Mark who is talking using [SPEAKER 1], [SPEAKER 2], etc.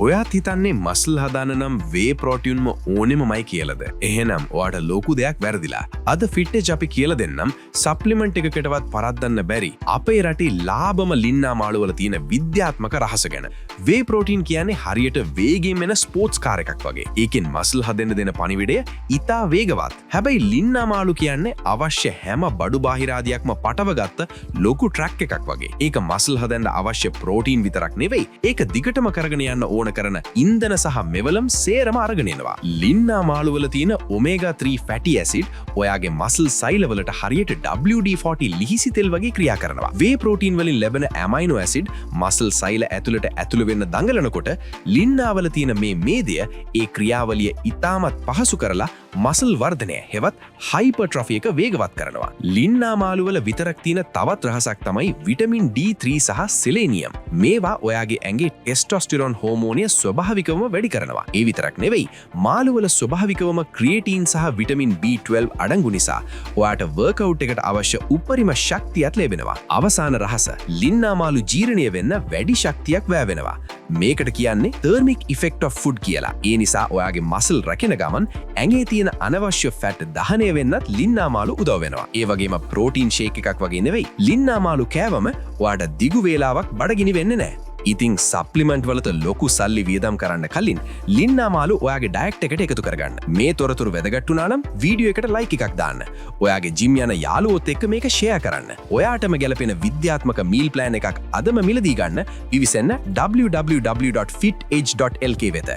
[SPEAKER 1] ඔයාත් හිතන්නේ මස්ල් හදාන නම් වේ ප්‍රෝටියුන්ම ඕනෙමමයි කියලද? එහෙනම් ඔයාට ලොකු දෙයක් වැරදිලා. අද ෆිට්නෙස් අපි කියලා දෙන්නම් සප්ලිමන්ට් එකකටවත් පරද්දන්න බැරි අපේ රටේ ලාභම ලින්නා මාළු වල තියෙන විද්‍යාත්මක රහස ගැන. වේ ප්‍රෝටීන් කියන්නේ හරියට වේගයෙන් එන ස්පෝර්ට්ස් කාර් එකක් වගේ. ඒකෙන් මස්ල් හදන්න දෙන පණිවිඩය ඉතා වේගවත්. හැබැයි ලින්නා මාළු කියන්නේ අවශ්‍ය හැම බඩු බාහිරාදියක්ම පටවගත්ත ලොකු ට්‍රක් එකක් වගේ. ඒක මස්ල් හදන්න අවශ්‍ය ප්‍රෝටීන් විතරක් නෙවෙයි. ඒක දිගටම කරගෙන යන්න ඕන කරන ඉන්ධන සහ මෙවලම් සේරම අරගෙන එනවා. ලින්නා මාළු වල තියෙන ඔමේගා 3 ෆැටි ඇසිඩ් ඔයාගේ මස්ල් සෛල වලට හරියට WD-40 ලිහිසි තෙල් වගේ ක්‍රියා කරනවා. වේ ප්‍රෝටීන් වලින් ලැබෙන ඇමයිනෝ ඇසිඩ් මස්ල් සෛල ඇතුළට ඇතුළු වෙන්න දඟලනකොට ලින්නා වල තියෙන මේ මේදය ඒ ක්‍රියාවලිය ඉතාමත් පහසු කරලා මසල් වර්ධනය හෙවත් හයිපර්ට්‍රොෆි එක වේගවත් කරනවා. ලින්නා මාළු වල විතරක් තියෙන තවත් රහසක් තමයි විටමින් D3 සහ සෙලේනියම්. මේවා ඔයාගේ ඇඟේ ටෙස්ටොස්ටෙරොන් හෝමෝනය ස්වභාවිකවම වැඩි කරනවා. ඒ විතරක් නෙවෙයි මාළු වල ස්වභාවිකවම ක්‍රියේටින් සහ විටමින් B12 අඩංගු නිසා ඔයාට වර්ක්අවුට් එකට අවශ්‍ය උපරිම ශක්තියක් ලැබෙනවා. අවසාන රහස ලින්නා මාළු ජීර්ණය වෙන්න වැඩි ශක්තියක් වැය වෙනවා. මේකට කියන්නේ තර්මික් ඉෆෙක්ට් ඔෆ් ෆුඩ් කියලා. ඒ නිසා ඔයාගේ මසල් රැකෙන ගමන් ඇඟේ තියෙන අනවශ්‍ය ෆැට් දහනය වෙන්නත් ලින්නා මාළු උදව් වෙනවා. ඒ වගේම ප්‍රෝටීන් ෂේක් එකක් වගේ නෙවෙයි. ලින්නා මාළු කෑවම ඔයාට දිගු වේලාවක් බඩගිනි වෙන්නේ නැහැ. ඉතින් සප්ලිමන්ට් වලට ලොකු සල්ලි වියදම් කරන්න කලින් ලින්නා මාළු ඔයාගේ ඩයට් එකට එකතු කරගන්න. මේ තොරතුරු වැදගත් වුණා නම් වීඩියෝ එකට ලයික් එකක් දාන්න. ඔයාගේ ජිම් යන යාළුවොත් එක්ක මේක ෂෙයා කරන්න. ඔයාටම ගැලපෙන විද්‍යාත්මක මීල් ප්ලෑන් එකක් අදම මිලදී ගන්න. පිවිසෙන්න www.fitedge.lk වෙත.